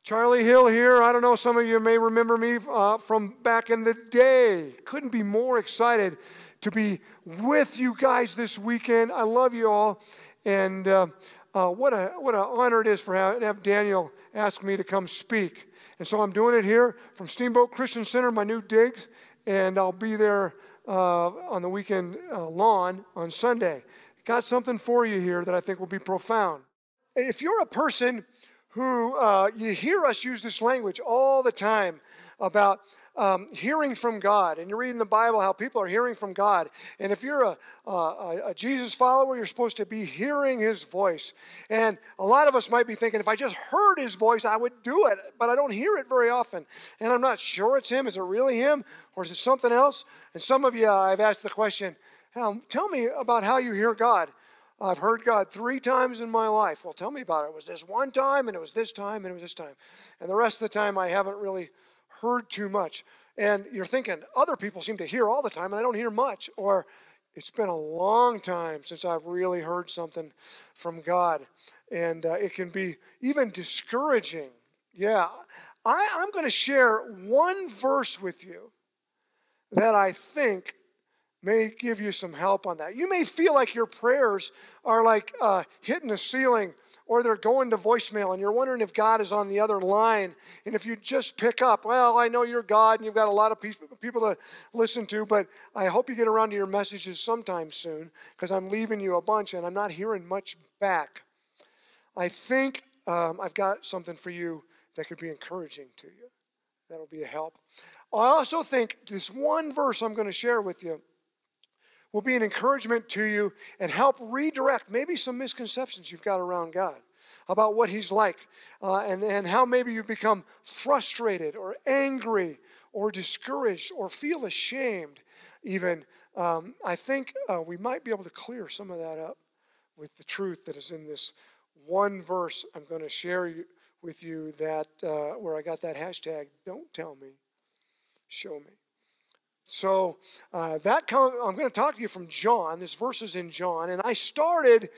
Charlie Hill here. I don't know, some of you may remember me from back in the day. Couldn't be more excited to be with you guys this weekend. I love you all. And what an honor it is to have Daniel ask me to come speak. And so I'm doing it here from Steamboat Christian Center, my new digs. And I'll be there on the weekend lawn on Sunday. Got something for you here that I think will be profound. If you're a person who you hear us use this language all the time about hearing from God, and you're reading the Bible how people are hearing from God, and if you're a Jesus follower, you're supposed to be hearing His voice. And a lot of us might be thinking, if I just heard His voice, I would do it, but I don't hear it very often, and I'm not sure it's Him. Is it really Him, or is it something else? And some of you, I've asked the question, tell me about how you hear God. I've heard God 3 times in my life. Well, tell me about it. It was this one time, and it was this time, and it was this time. And the rest of the time, I haven't really heard too much. And you're thinking, other people seem to hear all the time, and I don't hear much. Or it's been a long time since I've really heard something from God. And it can be even discouraging. Yeah. I'm going to share one verse with you that I think may give you some help on that. You may feel like your prayers are like hitting the ceiling, or they're going to voicemail, and you're wondering if God is on the other line. And if you just pick up, well, I know you're God, and you've got a lot of people to listen to, but I hope you get around to your messages sometime soon, because I'm leaving you a bunch, and I'm not hearing much back. I think I've got something for you that could be encouraging to you. That'll be a help. I also think this one verse I'm going to share with you will be an encouragement to you and help redirect maybe some misconceptions you've got around God about what He's like, and how maybe you've become frustrated or angry or discouraged or feel ashamed even. I think we might be able to clear some of that up with the truth that is in this one verse I'm going to share with you, that where I got that hashtag, don't tell me, show me. So I'm going to talk to you from John. This verse is in John. And I started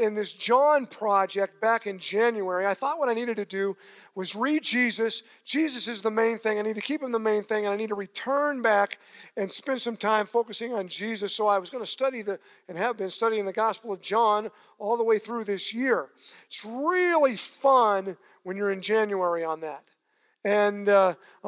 in this John project back in January. I thought what I needed to do was read Jesus. Jesus is the main thing. I need to keep Him the main thing. And I need to return back and spend some time focusing on Jesus. So I was going to study and have been studying the Gospel of John all the way through this year. It's really fun when you're in January on that. And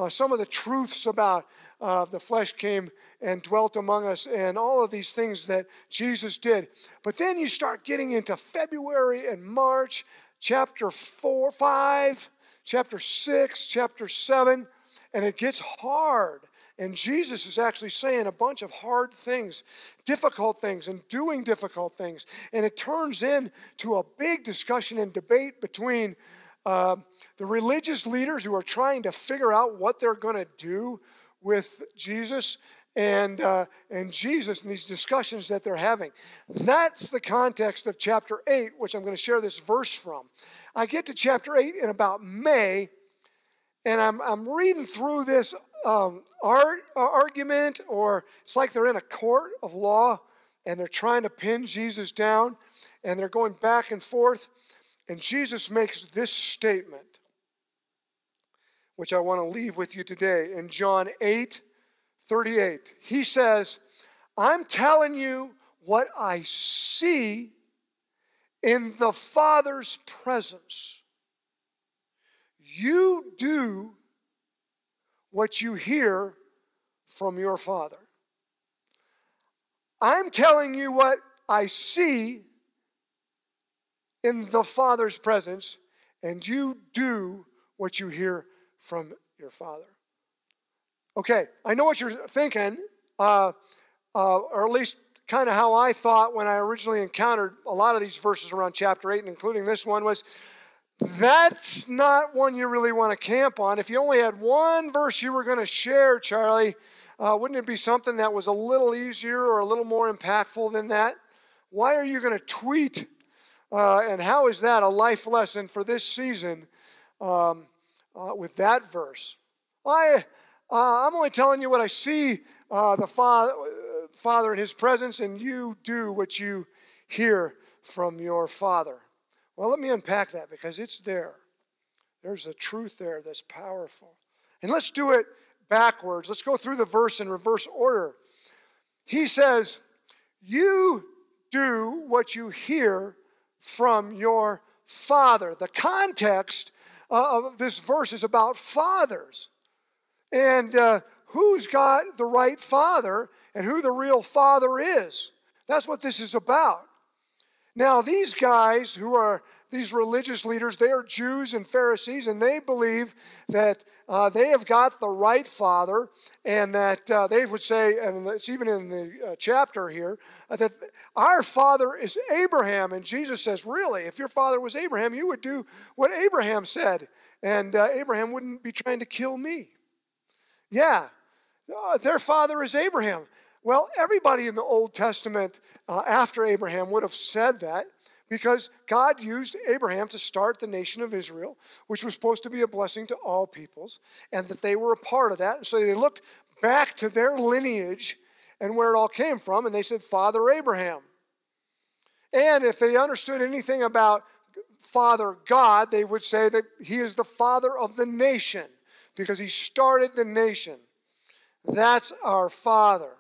some of the truths about the flesh came and dwelt among us, and all of these things that Jesus did. But then you start getting into February and March, chapter 4, 5, chapter 6, chapter 7, and it gets hard. And Jesus is actually saying a bunch of hard things, difficult things, and doing difficult things. And it turns into a big discussion and debate between the religious leaders who are trying to figure out what they're going to do with Jesus and Jesus, and these discussions that they're having. That's the context of chapter 8, which I'm going to share this verse from. I get to chapter 8 in about May, and I'm reading through this argument, or it's like they're in a court of law, and they're trying to pin Jesus down, and they're going back and forth. And Jesus makes this statement, which I want to leave with you today. In John 8:38, He says, I'm telling you what I see in the Father's presence. You do what you hear from your Father. I'm telling you what I see in the Father's presence, and you do what you hear from your Father. Okay, I know what you're thinking, or at least kind of how I thought when I originally encountered a lot of these verses around chapter 8, and including this one, was that's not one you really want to camp on. If you only had one verse you were going to share, Charlie, wouldn't it be something that was a little easier or a little more impactful than that? Why are you going to tweet? And how is that a life lesson for this season with that verse? I'm only telling you what I see the Father in His presence, and you do what you hear from your Father. Well, let me unpack that, because it's there. There's a truth there that's powerful. And let's do it backwards. Let's go through the verse in reverse order. He says, you do what you hear from your father. The context of this verse is about fathers. And who's got the right father and who the real father is. That's what this is about. Now, these guys who are these religious leaders, they are Jews and Pharisees, and they believe that they have got the right father, and that they would say, and it's even in the chapter here, that our father is Abraham. And Jesus says, really, if your father was Abraham, you would do what Abraham said, and Abraham wouldn't be trying to kill me. Yeah, their father is Abraham. Well, everybody in the Old Testament after Abraham would have said that, because God used Abraham to start the nation of Israel, which was supposed to be a blessing to all peoples, and that they were a part of that. And so they looked back to their lineage and where it all came from, and they said, Father Abraham. And if they understood anything about Father God, they would say that he is the father of the nation, because he started the nation. That's our Father.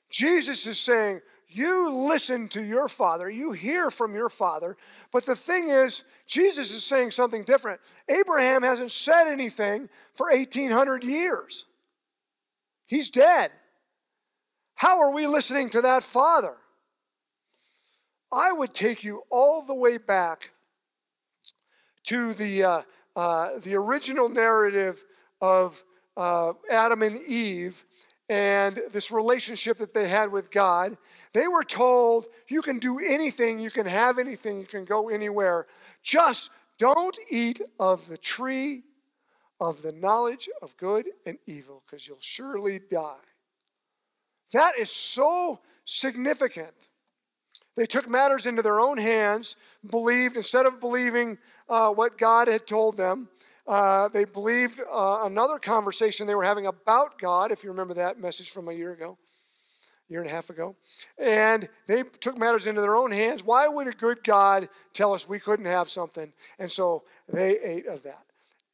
Jesus is saying, you listen to your father, you hear from your father, but the thing is, Jesus is saying something different. Abraham hasn't said anything for 1,800 years. He's dead. How are we listening to that father? I would take you all the way back to the original narrative of Adam and Eve, and this relationship that they had with God. They were told, you can do anything, you can have anything, you can go anywhere. Just don't eat of the tree of the knowledge of good and evil, because you'll surely die. That is so significant. They took matters into their own hands, believed, instead of believing what God had told them, they believed another conversation they were having about God, if you remember that message from a year and a half ago. And they took matters into their own hands. Why would a good God tell us we couldn't have something? And so they ate of that.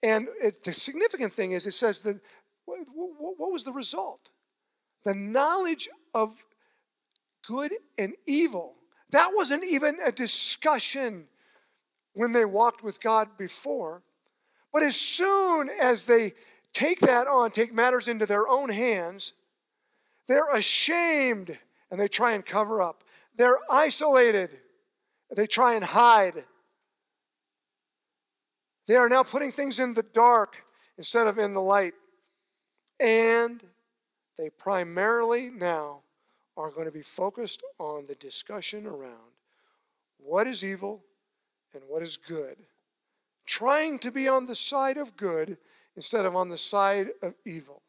And the significant thing is, it says that, what was the result? The knowledge of good and evil. That wasn't even a discussion when they walked with God before. But as soon as they take that on, take matters into their own hands, they're ashamed and they try and cover up. They're isolated. They try and hide. They are now putting things in the dark instead of in the light. And they primarily now are going to be focused on the discussion around what is evil and what is good. Trying to be on the side of good instead of on the side of evil.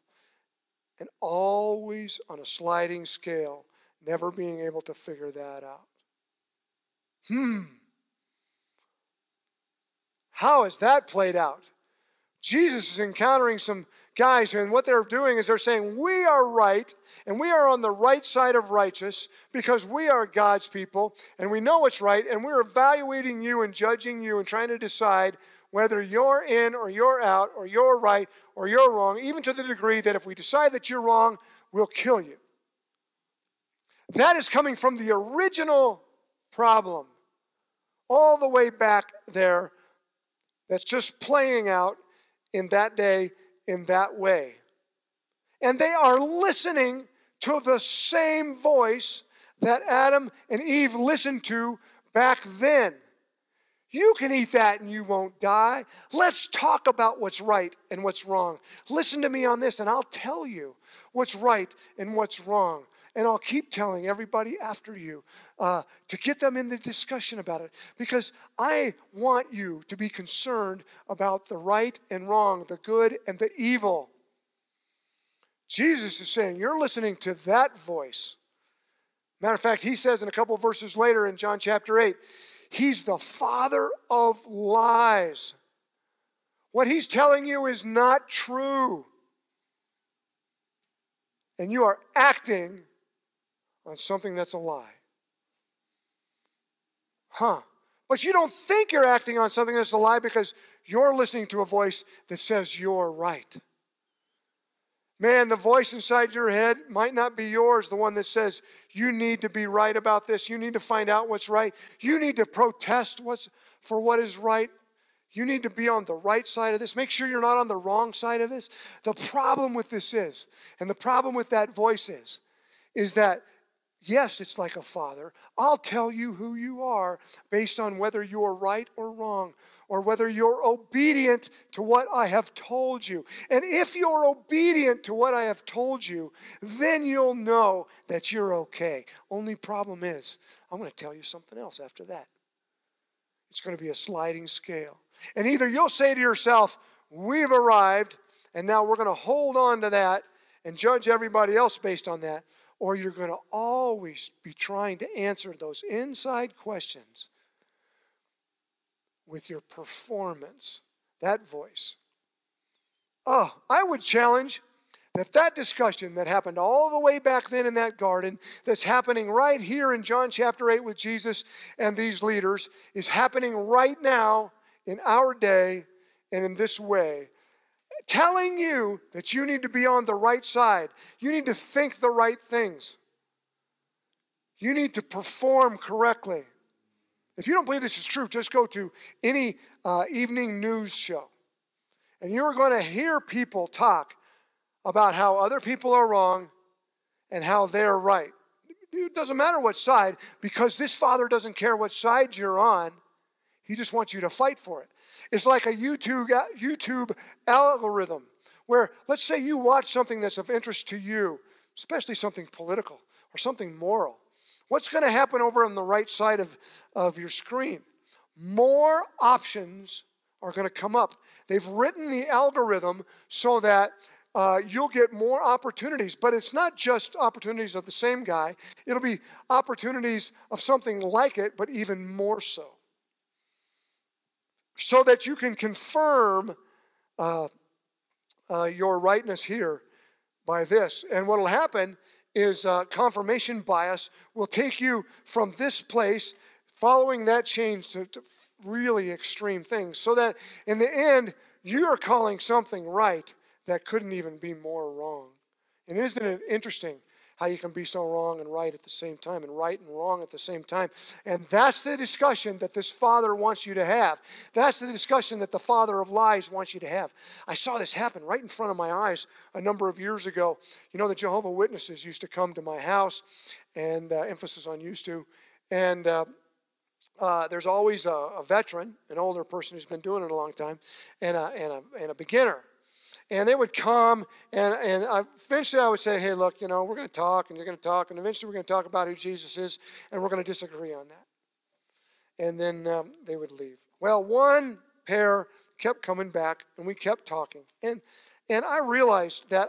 And always on a sliding scale, never being able to figure that out. How has that played out? Jesus is encountering some guys, and what they're doing is they're saying, we are right, and we are on the right side of righteous because we are God's people, and we know what's right, and we're evaluating you and judging you and trying to decide whether you're in or you're out or you're right or you're wrong, even to the degree that if we decide that you're wrong, we'll kill you. That is coming from the original problem, all the way back there, that's just playing out in that day in that way. And they are listening to the same voice that Adam and Eve listened to back then. You can eat that and you won't die. Let's talk about what's right and what's wrong. Listen to me on this and I'll tell you what's right and what's wrong. And I'll keep telling everybody after you to get them in the discussion about it. Because I want you to be concerned about the right and wrong, the good and the evil. Jesus is saying, you're listening to that voice. Matter of fact, he says in a couple of verses later in John chapter 8, he's the father of lies. What he's telling you is not true. And you are acting on something that's a lie. But you don't think you're acting on something that's a lie because you're listening to a voice that says you're right. Man, the voice inside your head might not be yours, the one that says you need to be right about this. You need to find out what's right. You need to protest for what is right. You need to be on the right side of this. Make sure you're not on the wrong side of this. The problem with this is, and the problem with that voice is that, yes, it's like a father. I'll tell you who you are based on whether you're right or wrong, or whether you're obedient to what I have told you. And if you're obedient to what I have told you, then you'll know that you're okay. Only problem is, I'm going to tell you something else after that. It's going to be a sliding scale. And either you'll say to yourself, we've arrived, and now we're going to hold on to that and judge everybody else based on that, or you're going to always be trying to answer those inside questions with your performance, that voice. Oh, I would challenge that discussion that happened all the way back then in that garden, that's happening right here in John chapter 8 with Jesus and these leaders, is happening right now in our day and in this way, telling you that you need to be on the right side. You need to think the right things. You need to perform correctly. If you don't believe this is true, just go to any evening news show. And you're going to hear people talk about how other people are wrong and how they're right. It doesn't matter what side, because this father doesn't care what side you're on. He just wants you to fight for it. It's like a YouTube algorithm where, let's say you watch something that's of interest to you, especially something political or something moral. What's going to happen over on the right side of your screen? More options are going to come up. They've written the algorithm so that you'll get more opportunities. But it's not just opportunities of the same guy. It'll be opportunities of something like it, but even more so. So that you can confirm your rightness here by this. And what will happen is confirmation bias will take you from this place, following that change to really extreme things, so that in the end, you are calling something right that couldn't even be more wrong. And isn't it interesting how you can be so wrong and right at the same time, and right and wrong at the same time? And that's the discussion that this father wants you to have. That's the discussion that the father of lies wants you to have. I saw this happen right in front of my eyes a number of years ago. You know, the Jehovah's Witnesses used to come to my house, and emphasis on used to, and there's always a veteran, an older person who's been doing it a long time, and a beginner. And they would come, and eventually I would say, hey, look, we're going to talk, and you're going to talk, and eventually we're going to talk about who Jesus is, and we're going to disagree on that. And then they would leave. Well, one pair kept coming back, and we kept talking. And I realized that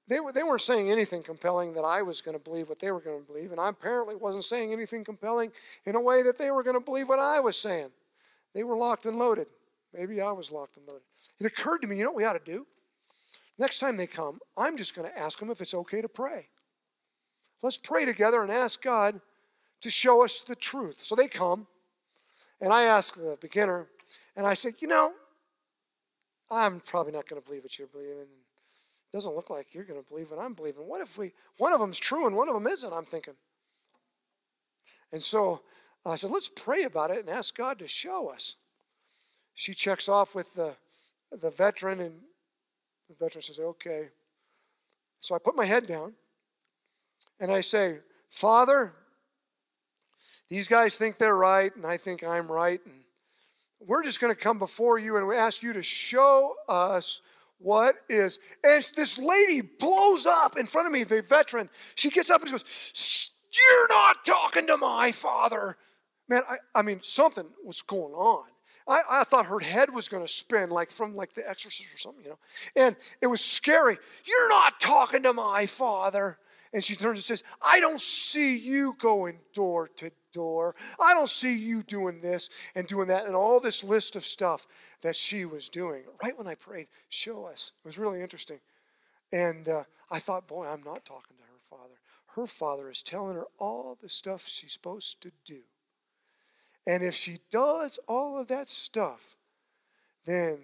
they weren't saying anything compelling that I was going to believe what they were going to believe, and I apparently wasn't saying anything compelling in a way that they were going to believe what I was saying. They were locked and loaded. Maybe I was locked and loaded. It occurred to me, you know what we ought to do? Next time they come, I'm just going to ask them if it's okay to pray. Let's pray together and ask God to show us the truth. So they come, and I ask the beginner, and I say, I'm probably not going to believe what you're believing. It doesn't look like you're going to believe what I'm believing. What if one of them's true and one of them isn't, I'm thinking. And so I said, let's pray about it and ask God to show us. She checks off with the veteran, and the veteran says, okay. So I put my head down, and I say, Father, these guys think they're right, and I think I'm right, and we're just going to come before you and we ask you to show us what is. And this lady blows up in front of me, the veteran. She gets up and goes, you're not talking to my father. Man, I mean, something was going on. I thought her head was going to spin from The Exorcist or something, And it was scary. You're not talking to my father. And she turns and says, I don't see you going door to door. I don't see you doing this and doing that, and all this list of stuff that she was doing. Right when I prayed, show us. It was really interesting. And I thought, boy, I'm not talking to her father. Her father is telling her all the stuff she's supposed to do. And if she does all of that stuff, then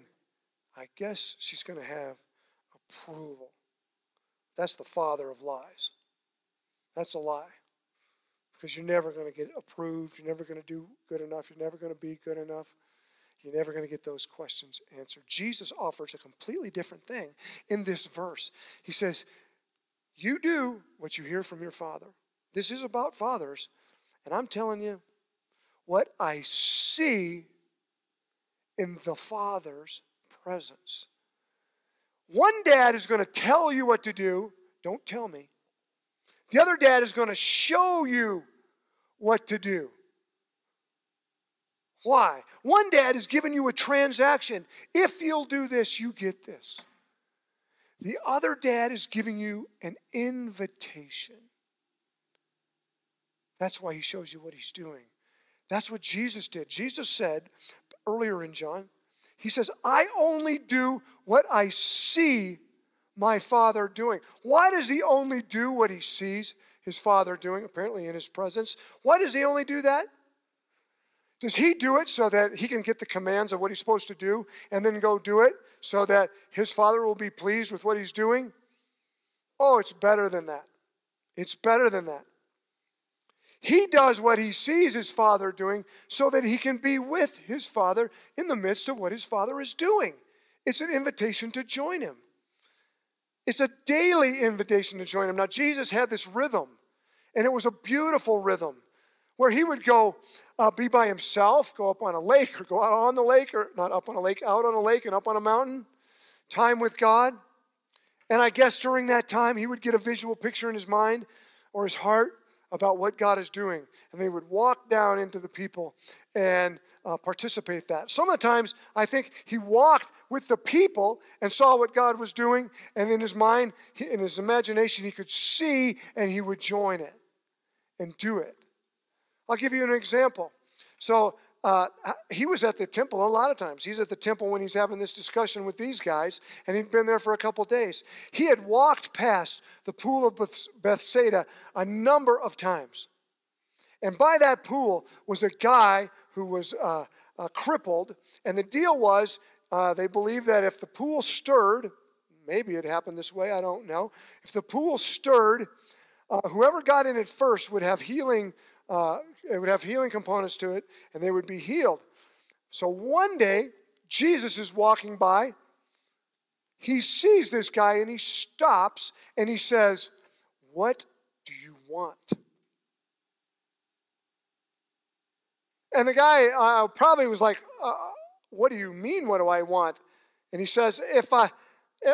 I guess she's going to have approval. That's the father of lies. That's a lie. Because you're never going to get approved. You're never going to do good enough. You're never going to be good enough. You're never going to get those questions answered. Jesus offers a completely different thing in this verse. He says, you do what you hear from your father. This is about fathers. And I'm telling you, what I see in the Father's presence. One dad is going to tell you what to do. Don't tell me. The other dad is going to show you what to do. Why? One dad is giving you a transaction. If you'll do this, you get this. The other dad is giving you an invitation. That's why he shows you what he's doing. That's what Jesus did. Jesus said earlier in John, he says, I only do what I see my Father doing. Why does he only do what he sees his Father doing, apparently in his presence? Why does he only do that? Does he do it so that he can get the commands of what he's supposed to do and then go do it so that his Father will be pleased with what he's doing? Oh, it's better than that. It's better than that. He does what he sees his Father doing so that he can be with his Father in the midst of what his Father is doing. It's an invitation to join him. It's a daily invitation to join him. Now, Jesus had this rhythm, and it was a beautiful rhythm where he would go be by himself, go up on a lake or go out on the lake, or not up on a lake, out on a lake and up on a mountain, time with God. And I guess during that time, he would get a visual picture in his mind or his heart about what God is doing. And they would walk down into the people and participate that. Some of the times, I think he walked with the people and saw what God was doing. And in his mind, in his imagination, he could see and he would join it and do it. I'll give you an example. So he was at the temple a lot of times. He's at the temple when he's having this discussion with these guys, and he'd been there for a couple days. He had walked past the pool of Bethsaida a number of times. And by that pool was a guy who was crippled, and the deal was they believed that if the pool stirred, maybe it happened this way, I don't know. If the pool stirred, whoever got in it first would have healing it would have healing components to it, and they would be healed. So one day, Jesus is walking by. He sees this guy, and he stops, and he says, "What do you want?" And the guy probably was like, "What do you mean, what do I want?" And he says,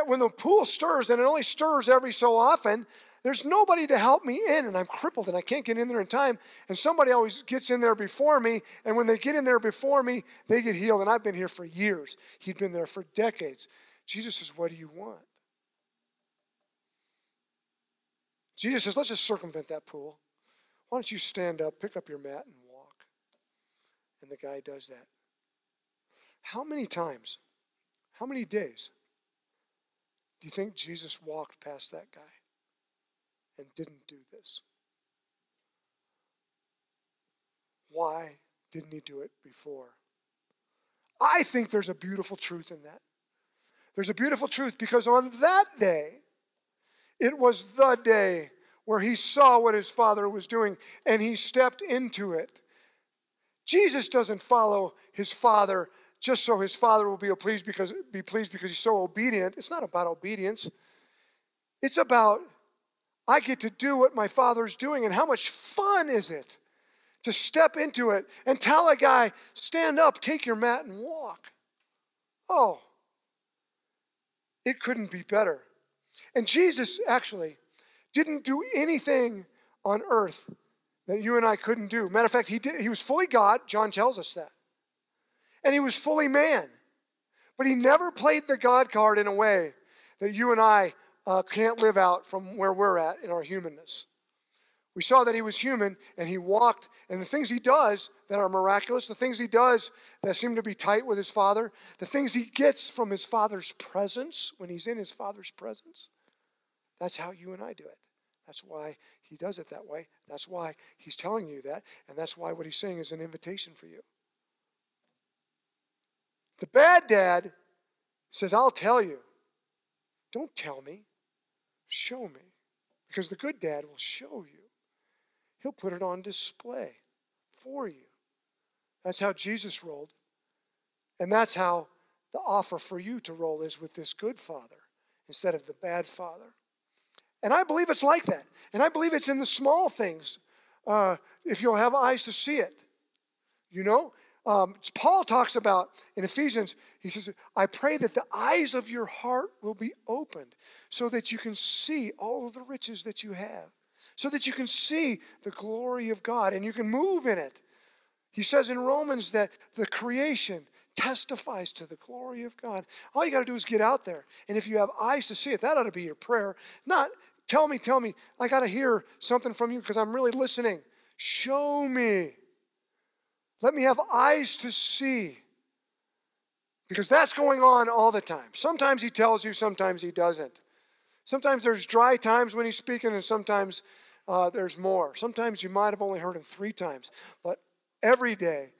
when the pool stirs, and it only stirs every so often, there's nobody to help me in, and I'm crippled, and I can't get in there in time, and somebody always gets in there before me, and when they get in there before me, they get healed, and I've been here for years. He'd been there for decades. Jesus says, "What do you want?" Jesus says, "Let's just circumvent that pool. Why don't you stand up, pick up your mat, and walk?" And the guy does that. How many times, how many days do you think Jesus walked past that guy and didn't do this? Why didn't he do it before? I think there's a beautiful truth in that. There's a beautiful truth because on that day, it was the day where he saw what his Father was doing and he stepped into it. Jesus doesn't follow his Father just so his Father will be pleased because he's so obedient. It's not about obedience. It's about, I get to do what my Father's doing, and how much fun is it to step into it and tell a guy, "Stand up, take your mat, and walk." Oh, it couldn't be better. And Jesus actually didn't do anything on earth that you and I couldn't do. Matter of fact, he was fully God. John tells us that. And he was fully man. But he never played the God card in a way that you and I can't live out from where we're at in our humanness. We saw that he was human, and he walked, and the things he does that are miraculous, the things he does that seem to be tight with his Father, the things he gets from his Father's presence when he's in his Father's presence, that's how you and I do it. That's why he does it that way. That's why he's telling you that. And that's why what he's saying is an invitation for you. The bad dad says, I'll tell you. Don't tell me. Show me. Because the good dad will show you. He'll put it on display for you. That's how Jesus rolled. And that's how the offer for you to roll is with this good father instead of the bad father. And I believe it's like that. And I believe it's in the small things, if you'll have eyes to see it. You know? Paul talks about, in Ephesians, he says, I pray that the eyes of your heart will be opened so that you can see all of the riches that you have. So that you can see the glory of God and you can move in it. He says in Romans that the creation testifies to the glory of God. All you got to do is get out there. And if you have eyes to see it, that ought to be your prayer. Not, tell me, I got to hear something from you because I'm really listening. Show me. Let me have eyes to see. Because that's going on all the time. Sometimes he tells you, sometimes he doesn't. Sometimes there's dry times when he's speaking, and sometimes there's more. Sometimes you might have only heard him 3 times. But every day,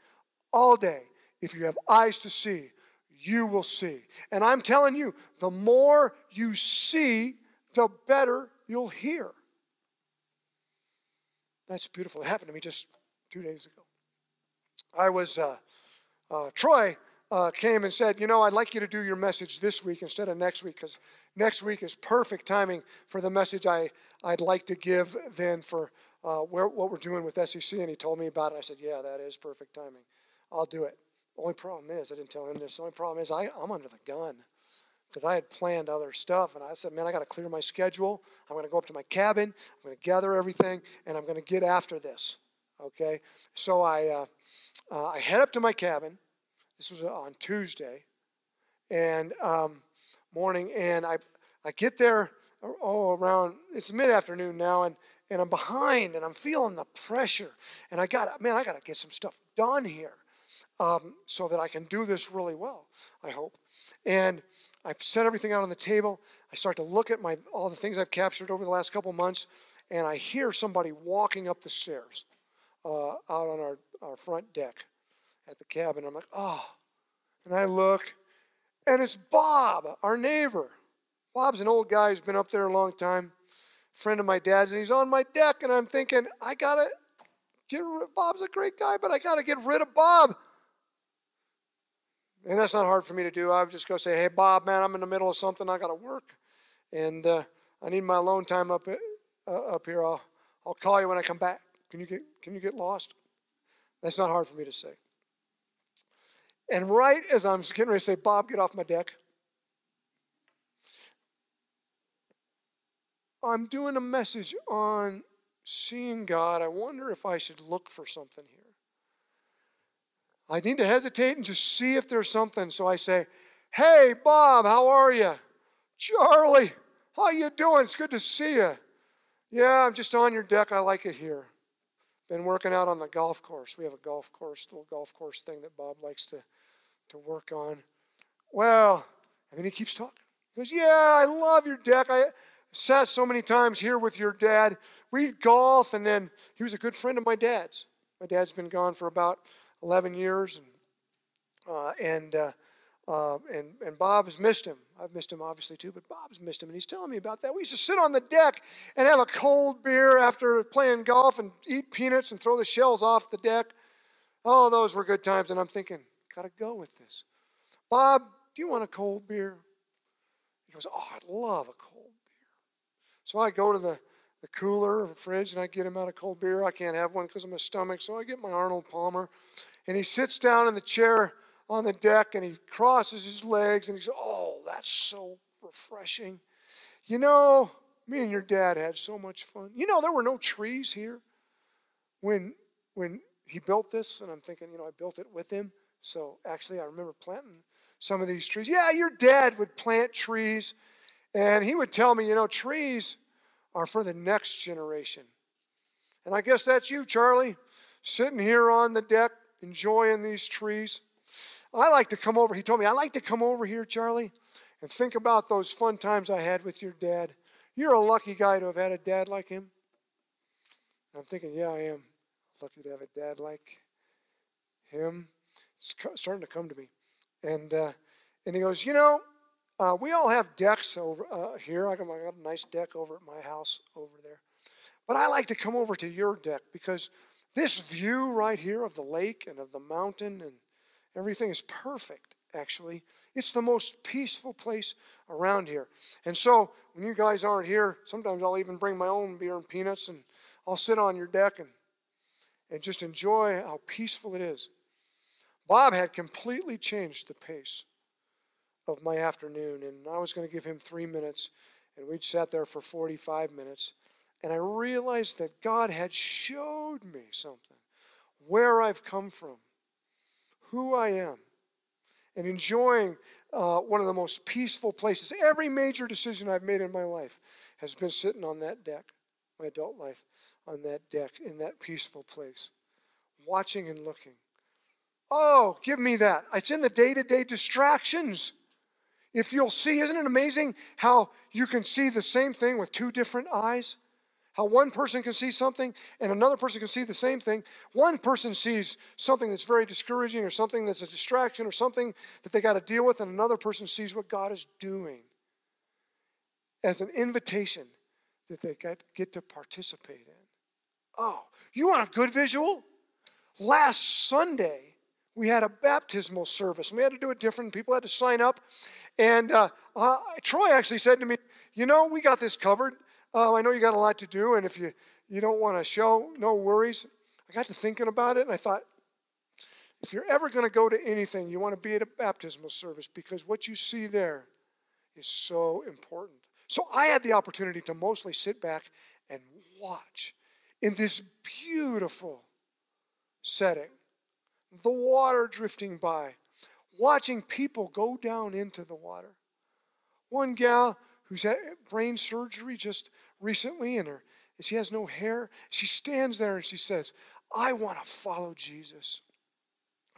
all day, if you have eyes to see, you will see. And I'm telling you, the more you see, the better you'll hear. That's beautiful. It happened to me just 2 days ago. Troy came and said, I'd like you to do your message this week instead of next week, because next week is perfect timing for the message I'd like to give then for what we're doing with SEC. And he told me about it. I said, yeah, that is perfect timing. I'll do it. The only problem is, I didn't tell him this, the only problem is I'm under the gun because I had planned other stuff. And I said, man, I got to clear my schedule. I'm going to go up to my cabin. I'm going to gather everything, and I'm going to get after this. Okay? So I head up to my cabin. This was on Tuesday and morning, and I get there around, it's mid-afternoon now, and I'm behind, and I'm feeling the pressure, and I got to get some stuff done here so that I can do this really well, I hope. And I set everything out on the table. I start to look at all the things I've captured over the last couple months, and I hear somebody walking up the stairs out on our front deck at the cabin. I'm like, oh. And I look, and it's Bob, our neighbor. Bob's an old guy who's been up there a long time, friend of my dad's, and he's on my deck, and I'm thinking, I got to get rid of Bob's a great guy, but I got to get rid of Bob. And that's not hard for me to do. I would just go say, hey, Bob, man, I'm in the middle of something. I got to work, and I need my alone time up here. I'll call you when I come back. Can you get lost? That's not hard for me to say. And right as I'm getting ready to say, Bob, get off my deck, I'm doing a message on seeing God. I wonder if I should look for something here. I need to hesitate and just see if there's something. So I say, hey, Bob, how are you? Charlie, how you doing? It's good to see you. Yeah, I'm just on your deck. I like it here. Been working out on the golf course. We have a golf course, little golf course thing that Bob likes to work on. Well, and then he keeps talking. He goes, yeah, I love your deck. I sat so many times here with your dad. We'd golf, and then he was a good friend of my dad's. My dad's been gone for about 11 years, and Bob's missed him. I've missed him obviously too, but Bob's missed him, and he's telling me about that. We used to sit on the deck and have a cold beer after playing golf and eat peanuts and throw the shells off the deck. Oh, those were good times, and I'm thinking, got to go with this. Bob, do you want a cold beer? He goes, oh, I'd love a cold beer. So I go to the cooler or fridge, and I get him out a cold beer. I can't have one because of my stomach, so I get my Arnold Palmer. And he sits down in the chair on the deck, and he crosses his legs, and he says, oh, that's so refreshing. Me and your dad had so much fun. There were no trees here when he built this, and I'm thinking, I built it with him. So actually, I remember planting some of these trees. Yeah, your dad would plant trees, and he would tell me, trees are for the next generation. And I guess that's you, Charlie, sitting here on the deck, enjoying these trees. I like to come over, he told me, I like to come over here, Charlie, and think about those fun times I had with your dad. You're a lucky guy to have had a dad like him. I'm thinking, yeah, I am lucky to have a dad like him. It's starting to come to me. And he goes, we all have decks over here. I got a nice deck over at my house over there. But I like to come over to your deck because this view right here of the lake and of the mountain and everything is perfect, actually. It's the most peaceful place around here. And so when you guys aren't here, sometimes I'll even bring my own beer and peanuts, and I'll sit on your deck and just enjoy how peaceful it is. Bob had completely changed the pace of my afternoon, and I was going to give him 3 minutes, and we'd sat there for 45 minutes. And I realized that God had showed me something, where I've come from, who I am, and enjoying one of the most peaceful places. Every major decision I've made in my life has been sitting on that deck, my adult life, on that deck, in that peaceful place, watching and looking. Oh, give me that. It's in the day-to-day distractions. If you'll see, isn't it amazing how you can see the same thing with two different eyes? How one person can see something and another person can see the same thing. One person sees something that's very discouraging or something that's a distraction or something that they got to deal with, and another person sees what God is doing as an invitation that they get to participate in. Oh, you want a good visual? Last Sunday, we had a baptismal service. We had to do it different. People had to sign up. And Troy actually said to me, we got this covered. I know you got a lot to do, and if you don't want to show, no worries. I got to thinking about it, and I thought, if you're ever going to go to anything, you want to be at a baptismal service, because what you see there is so important. So I had the opportunity to mostly sit back and watch in this beautiful setting, the water drifting by, watching people go down into the water. One gal who's had brain surgery just recently, and she has no hair. She stands there and she says, I want to follow Jesus.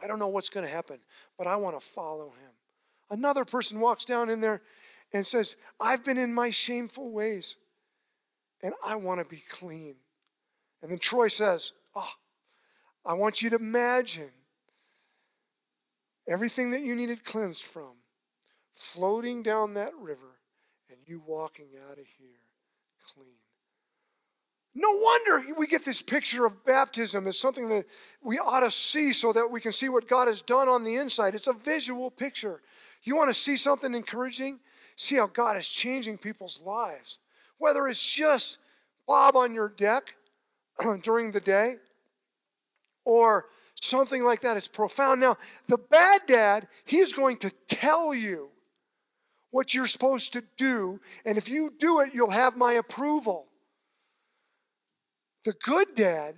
I don't know what's going to happen, but I want to follow him. Another person walks down in there and says, I've been in my shameful ways, and I want to be clean. And then Troy says, I want you to imagine everything that you needed cleansed from floating down that river, and you walking out of here clean. No wonder we get this picture of baptism as something that we ought to see so that we can see what God has done on the inside. It's a visual picture. You want to see something encouraging? See how God is changing people's lives. Whether it's just Bob on your deck during the day or something like that. It's profound. Now, the bad dad, he's going to tell you what you're supposed to do, and if you do it, you'll have my approval. The good dad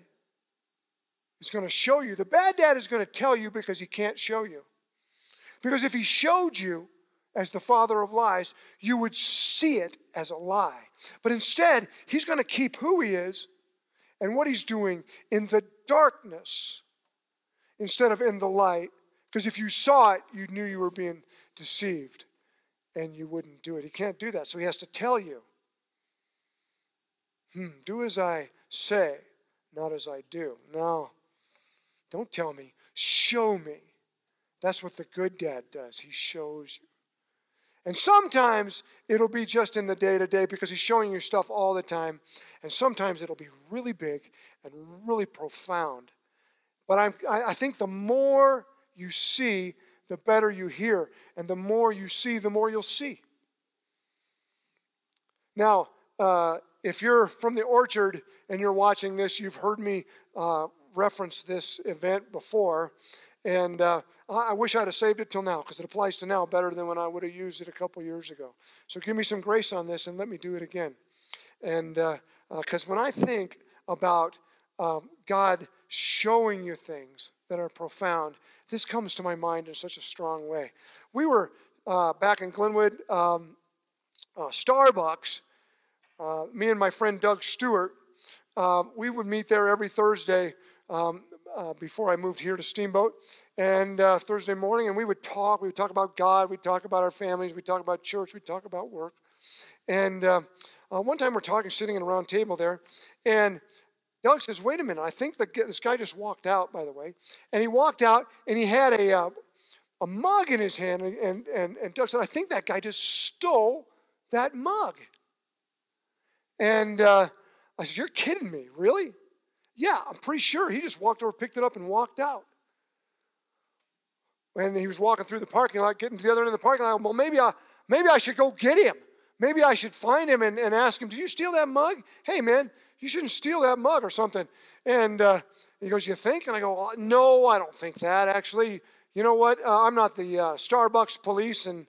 is going to show you. The bad dad is going to tell you because he can't show you. Because if he showed you as the father of lies, you would see it as a lie. But instead, he's going to keep who he is and what he's doing in the darkness instead of in the light. Because if you saw it, you knew you were being deceived and you wouldn't do it. He can't do that, so he has to tell you. Do as I say, not as I do. No, don't tell me. Show me. That's what the good dad does. He shows you. And sometimes it'll be just in the day-to-day because he's showing you stuff all the time. And sometimes it'll be really big and really profound. But I think the more you see, the better you hear. And the more you see, the more you'll see. Now, if you're from the Orchard and you're watching this, you've heard me reference this event before. And I wish I'd have saved it till now because it applies to now better than when I would have used it a couple years ago. So give me some grace on this and let me do it again. And because when I think about God showing you things that are profound, this comes to my mind in such a strong way. We were back in Glenwood, Starbucks. Me and my friend Doug Stewart, we would meet there every Thursday before I moved here to Steamboat, and Thursday morning, and we would talk about God, we'd talk about our families, we'd talk about church, we'd talk about work. And one time we're talking, sitting in a round table there, and Doug says, wait a minute, I think this guy just walked out, by the way. And he walked out, and he had a mug in his hand, and Doug said, I think that guy just stole that mug. And I said, you're kidding me, really? Yeah, I'm pretty sure. He just walked over, picked it up, and walked out. And he was walking through the parking lot, getting to the other end of the parking lot. Well, maybe I should go get him. Maybe I should find him and ask him, did you steal that mug? Hey, man, you shouldn't steal that mug or something. And he goes, you think? And I go, no, I don't think that, actually. You know what? I'm not the Starbucks police, and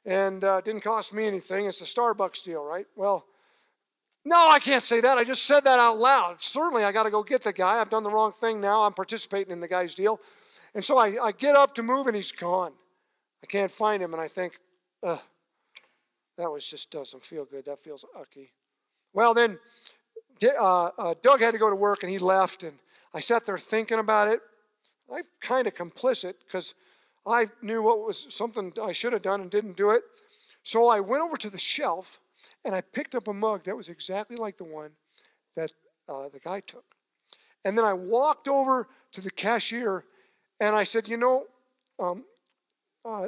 it didn't cost me anything. It's a Starbucks deal, right? Well, no, I can't say that. I just said that out loud. Certainly, I got to go get the guy. I've done the wrong thing now. I'm participating in the guy's deal. And so I get up to move, and he's gone. I can't find him, and I think, that just doesn't feel good. That feels ucky. Well, then Doug had to go to work, and he left, and I sat there thinking about it. I'm kind of complicit because I knew what was something I should have done and didn't do it. So I went over to the shelf, and I picked up a mug that was exactly like the one that the guy took. And then I walked over to the cashier, and I said,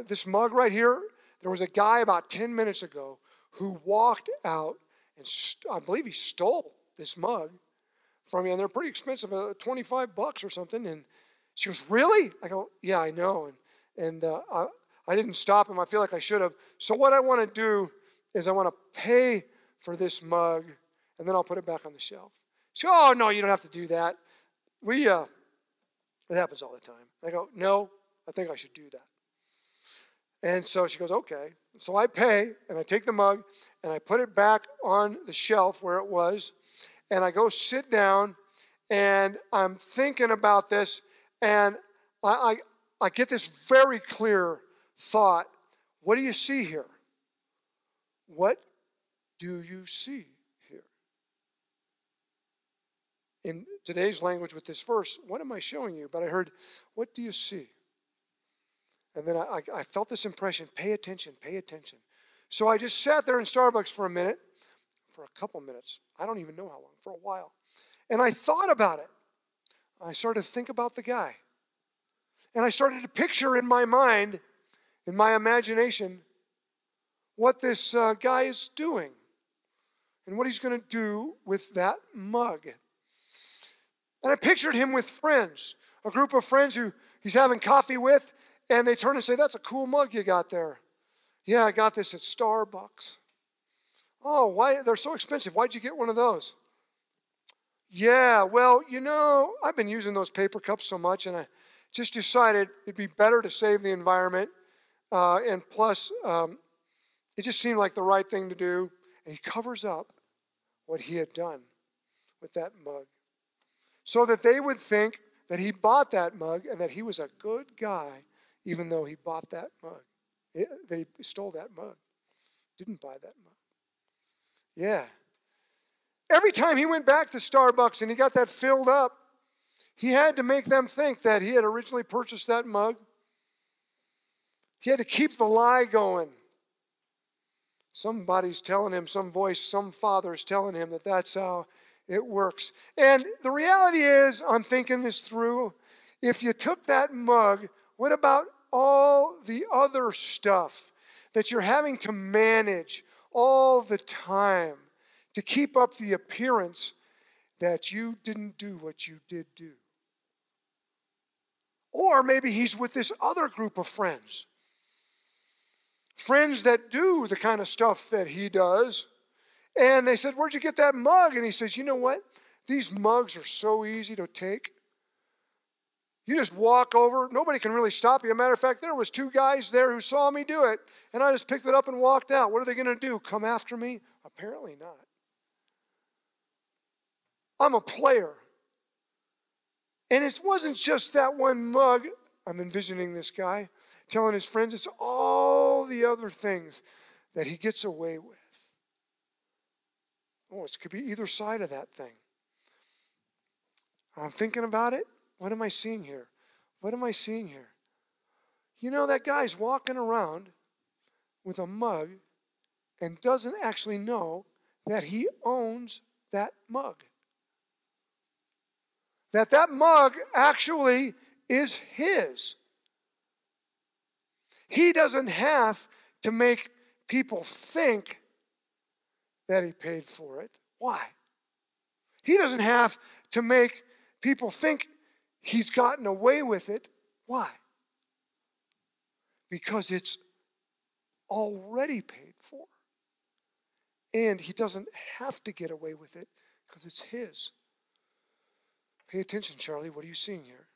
this mug right here, there was a guy about 10 minutes ago who walked out, and I believe he stole this mug from me, and they're pretty expensive, $25 or something. And she goes, really? I go, yeah, I know. And I didn't stop him. I feel like I should have. So what I want to do is I want to pay for this mug, and then I'll put it back on the shelf. She goes, oh, no, you don't have to do that. It happens all the time. I go, no, I think I should do that. And so she goes, okay. So I pay, and I take the mug, and I put it back on the shelf where it was, and I go sit down, and I'm thinking about this, and I get this very clear thought. What do you see here? What do you see here? In today's language with this verse, what am I showing you? But I heard, what do you see? And then I felt this impression, pay attention, pay attention. So I just sat there in Starbucks for a couple minutes. I don't even know how long, for a while. And I thought about it. I started to think about the guy. And I started to picture in my mind, in my imagination, what this guy is doing and what he's going to do with that mug. And I pictured him with friends, a group of friends who he's having coffee with, and they turn and say, that's a cool mug you got there. Yeah, I got this at Starbucks. Oh, why? They're so expensive. Why'd you get one of those? Yeah, well, I've been using those paper cups so much, and I just decided it'd be better to save the environment. And plus, it just seemed like the right thing to do. And he covers up what he had done with that mug so that they would think that he bought that mug and that he was a good guy, even though he bought that mug. They stole that mug, didn't buy that mug. Yeah. Every time he went back to Starbucks and he got that filled up, he had to make them think that he had originally purchased that mug. He had to keep the lie going. Somebody's telling him, some voice, some father's telling him that that's how it works. And the reality is, I'm thinking this through, if you took that mug, what about all the other stuff that you're having to manage all the time to keep up the appearance that you didn't do what you did do? Or maybe he's with this other group of friends. Friends that do the kind of stuff that he does. And they said, where'd you get that mug? And he says, you know what? These mugs are so easy to take. You just walk over. Nobody can really stop you. As a matter of fact, there was 2 guys there who saw me do it. And I just picked it up and walked out. What are they going to do? Come after me? Apparently not. I'm a player. And it wasn't just that one mug. I'm envisioning this guy telling his friends it's all the other things that he gets away with. Oh, it could be either side of that thing. I'm thinking about it. What am I seeing here? What am I seeing here? That guy's walking around with a mug and doesn't actually know that he owns that mug. That mug actually is his. He doesn't have to make people think that he paid for it. Why? He doesn't have to make people think he's gotten away with it. Why? Because it's already paid for. And he doesn't have to get away with it because it's his. Pay attention, Charlie. What are you seeing here?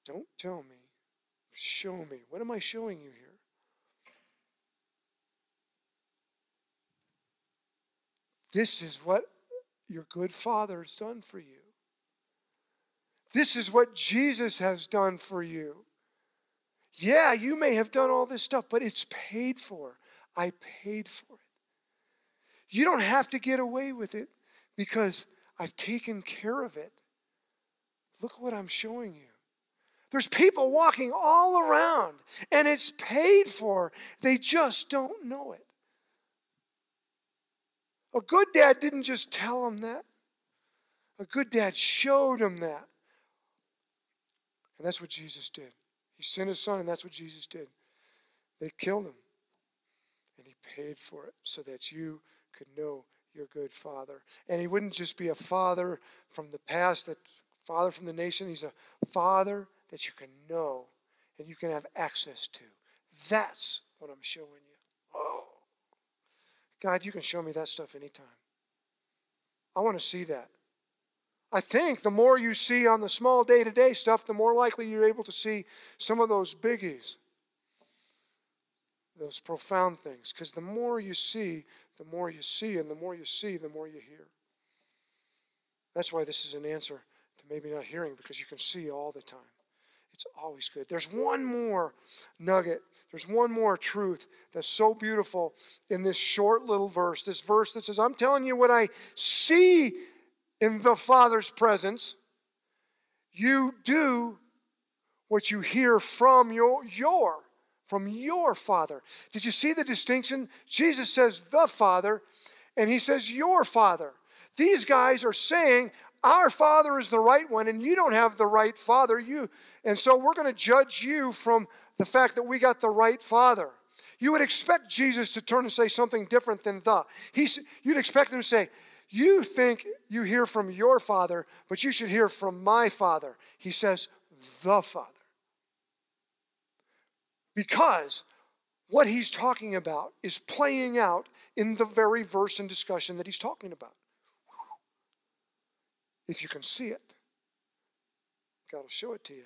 Don't tell me. Show me. What am I showing you here? This is what your good Father has done for you. This is what Jesus has done for you. Yeah, you may have done all this stuff, but it's paid for. I paid for it. You don't have to get away with it because I've taken care of it. Look what I'm showing you. There's people walking all around, and it's paid for. They just don't know it. A good dad didn't just tell them that. A good dad showed them that. And that's what Jesus did. He sent his son, and that's what Jesus did. They killed him, and he paid for it so that you could know your good Father. And he wouldn't just be a father from the past, that father from the nation. He's a father that you can know and you can have access to. That's what I'm showing you. Oh, God, you can show me that stuff anytime. I want to see that. I think the more you see on the small day-to-day stuff, the more likely you're able to see some of those biggies, those profound things. Because the more you see, the more you see, and the more you see, the more you hear. That's why this is an answer to maybe not hearing, because you can see all the time. It's always good. There's one more nugget. There's one more truth that's so beautiful in this short little verse. This verse that says, I'm telling you what I see in the Father's presence. You do what you hear from your Father. Did you see the distinction? Jesus says the Father, and he says your Father. These guys are saying our Father is the right one, and you don't have the right Father. And so we're going to judge you from the fact that we got the right Father. You would expect Jesus to turn and say something different than the. You'd expect him to say, you think you hear from your Father, but you should hear from my Father. He says, the Father. Because what he's talking about is playing out in the very verse and discussion that he's talking about. If you can see it, God will show it to you.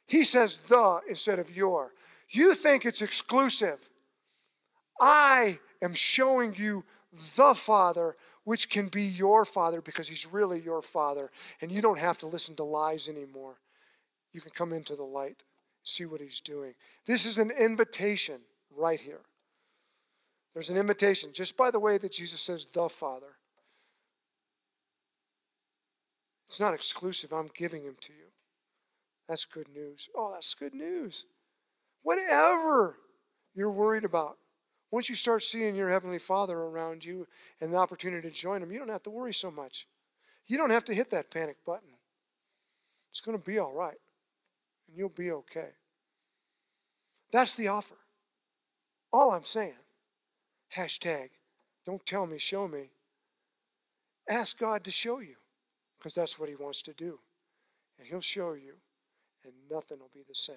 He says the instead of your. You think it's exclusive. I am showing you the Father, which can be your Father because he's really your Father. And you don't have to listen to lies anymore. You can come into the light, see what he's doing. This is an invitation right here. There's an invitation just by the way that Jesus says the Father. It's not exclusive. I'm giving him to you. That's good news. Oh, that's good news. Whatever you're worried about, once you start seeing your Heavenly Father around you and the opportunity to join him, you don't have to worry so much. You don't have to hit that panic button. It's going to be all right, and you'll be okay. That's the offer. All I'm saying, hashtag, don't tell me, show me. Ask God to show you, because that's what he wants to do. And he'll show you, and nothing will be the same.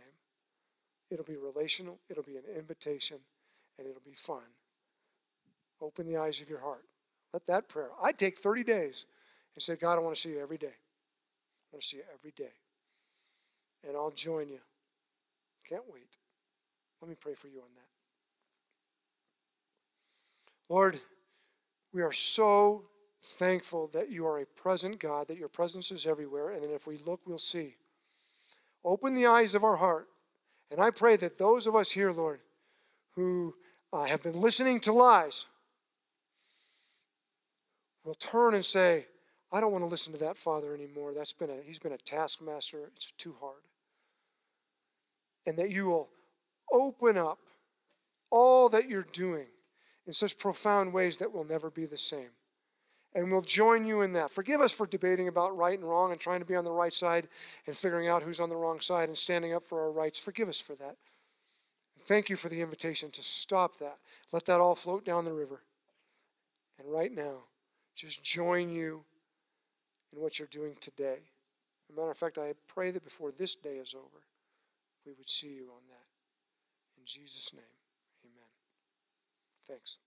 It'll be relational, it'll be an invitation, and it'll be fun. Open the eyes of your heart. Let that prayer. I'd take 30 days and say, God, I want to see you every day. I want to see you every day. And I'll join you. Can't wait. Let me pray for you on that. Lord, we are so thankful that you are a present God, that your presence is everywhere, and that if we look, we'll see. Open the eyes of our heart. And I pray that those of us here, Lord, who have been listening to lies, will turn and say, I don't want to listen to that Father anymore. He's been a taskmaster. It's too hard. And that you will open up all that you're doing in such profound ways that will never be the same. And we'll join you in that. Forgive us for debating about right and wrong and trying to be on the right side and figuring out who's on the wrong side and standing up for our rights. Forgive us for that. Thank you for the invitation to stop that. Let that all float down the river. And right now, just join you in what you're doing today. As a matter of fact, I pray that before this day is over, we would see you on that. In Jesus' name, amen. Thanks.